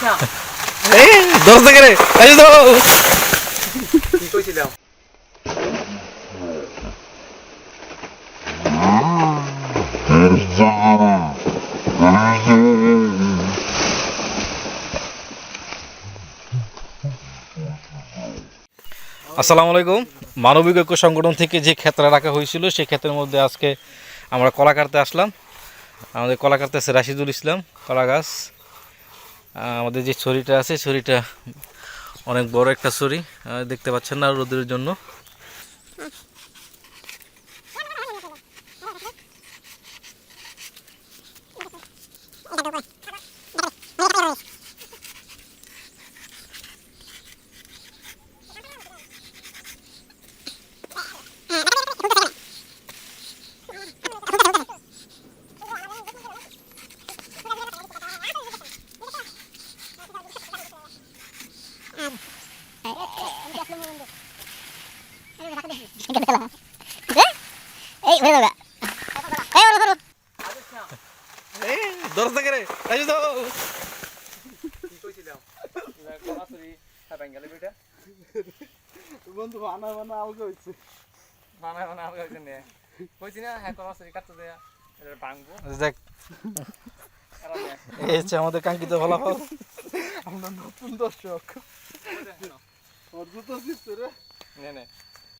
এই দরজা থেকে রে এই তো কি কইছিলাম আসসালামু আলাইকুম। মানবিক ঐক্য সংগঠন থেকে যে ক্ষেত্রে রাখা হয়েছিল সেই ক্ষেত্রের মধ্যে আজকে আমরা কলা কাটতে আসলাম। আমাদের কলা কাটতে আছে রাশিদুল ইসলাম কলা গাছ। আমাদের যে ছড়িটা আছে ছড়িটা অনেক বড় একটা ছড়ি, দেখতে পাচ্ছেন না রোদের জন্য। দরজা থেকে রে এই তো কি কইছিলাম কলাসরি খাবেন গেলে বেটা বন্ধু বানা বানা আলগা হইছে বানা বানা আলগা হইছে নে কইছি না হ্যাঁ কলাসরি কাটতে দেয়া এটা ভাঙবো দেখ, এই হচ্ছে আমাদের কাঙ্ক্ষিত ফলাফল। আমরা নতুন দর্শক অদ্ভুত রে নে